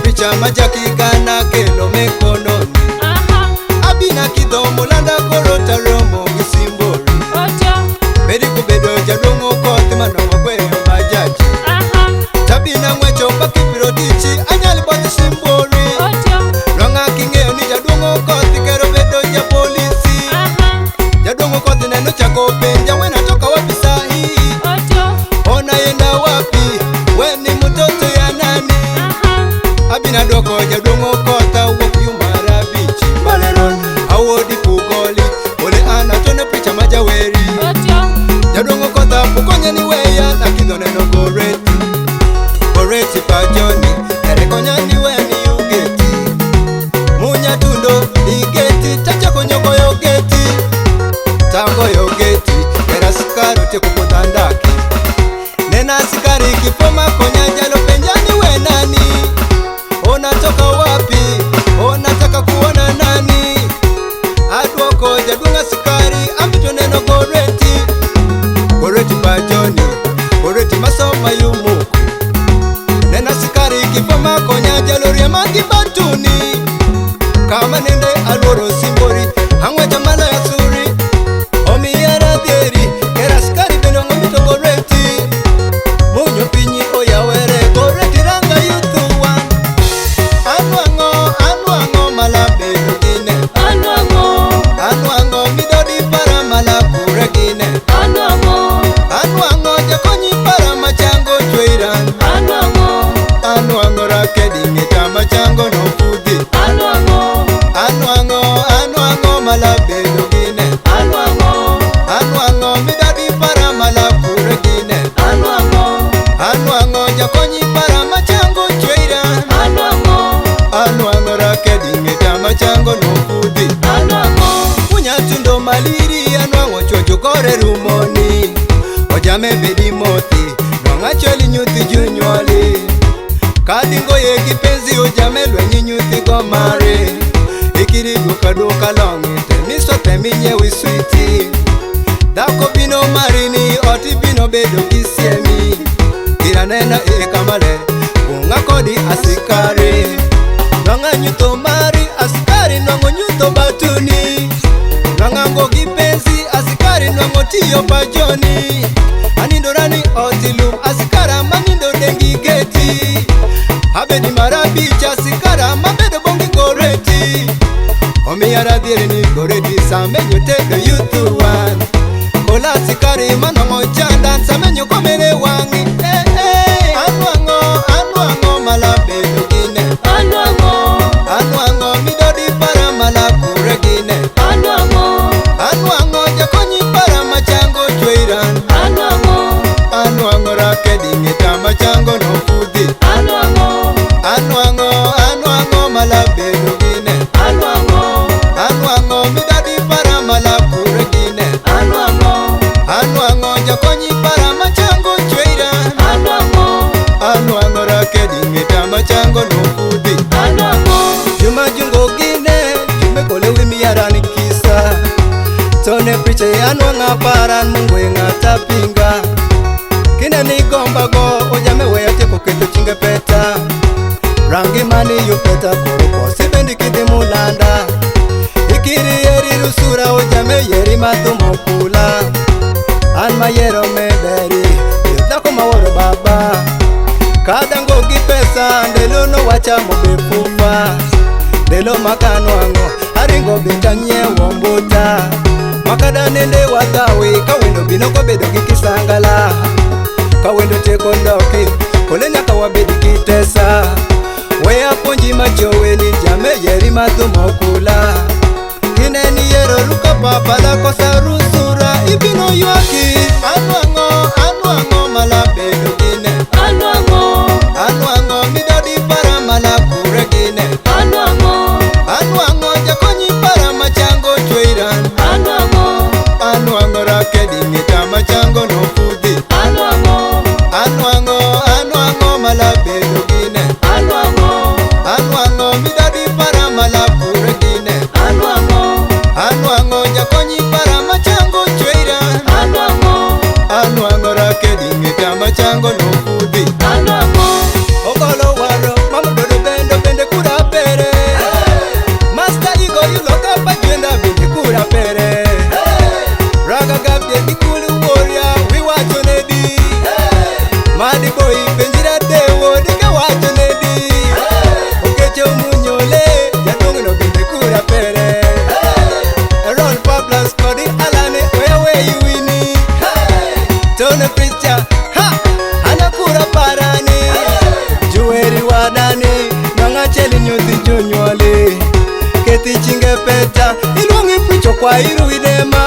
picha majakigana kelo mekononi. Abina kidomo landa korota romo gisimbori. Bedi kubedo jadongo kote manomo kwe majaji. Tabina mwecho pakipiro dichi anyali bodi simbori. Ranga kingeo ni jadongo kote kero bedo ja polisi. Jadongo kote neno chako penja wena toka wapi sahi. Ona yenda wapi weni mtoto ya nani. Abina doko jadongo kota wakiyumara bichi. Baleron awodi pugoli ole ana tone picha majaweri. Jadongo kota pukonye ni weya na kidone no goreti. Goreti pajoni erekonya ni weni ugeti. Munya tundo igeti tacha konyoko yogeti. Tango yogeti era sikaru te kupotandaki. Nena sikari kipoma konya jalo penjani we nani. Onatoka wapi? Onataka kuona nani? Adwoko jadunga sikari ambito neno goreti. Goreti pajoni, goreti masoma yumu. Nena sikari kipoma konya jalo riamagi batuni. Kama nende aloro simbori hangwe jamala ya suri. Omi yara dieri kera sikari benongo mito goreti. Munyo pinyi oyawere goreti ranga yutuwa. Anuango malabe lugine. Anuango midodi para malakure gine. Anuango jakonyi para machango chweiran. Anuango rakedi ngeta machango no fudi. Anuango malabe lugine. Anuango midodi para malakure gine. Anuango jakonyi para machango chweiran. Anuango rakedi ngeta machango no fudi. Munya tundo maliri anuango chocho kore rumoni. Ojame bedi moti nonga choli nyuti junywali. Kadingo ye kipenzi ojame lwenyi nyuti gomare. Ikiri duka longi temiso teminye wiswiti. Dako bino marini oti bino bedo kisiemi. Iranena kamale kunga kodi asikari. Nonga nyuto mari asikari nongo nyuto batuni. Nonga ngo kipenzi asikari nongo tiyo pajoni. Anindorani otilum asikara manindo dengi geti. Abedi marabicha asikara mabedo bongi goreti. Omi yara dieri ni goreti samenyo tedo yutu wan. Kola asikari manongo chandan samenyo komere wangi. Anuango malabe lugine. Anuango midodi para malakure gine. Anuango jakonyi para machango chweiran. Anuango rakedi ngeta machango no fudi. Anuango malabe lugine. Anuango midodi para malakure gine. Anuango jakonyi para machango chweiran. Anuango rakedi ngeta machango no fudi. Juma jungo gine jume kole wimi yarani kisa. Tone picha anuanga paran mungwe ngata pinga. Kine ni gomba go ojame weya teko keto chinge peta. Rangi mani yu peta koropo sibendi kiti mulanda. Ikiri yeri rusura ojame yeri matumo kula. Anma yero mederi yudako maworo baba. Kadango kipesa ndelo no wacha mobefufa. Ndelo makanuango haringo bintanye wombuta. Makada nende watawi kawendo binoko bedo kikisangala. Kawendo teko ndoki kolenya kawabedi kitesa. Weya ponji machowe ni jame yeri matumo kula. Kineni yero luka papala kosa rusura ibino yuaki. Anuango malabe lugine. Anuango midodi para malakure gine. Anuango jakonyi para machango chweiran. Anuango rakedi ngeta machango no fudi. Anuango malabe lugine. Anuango midodi para malakure kwa iru idema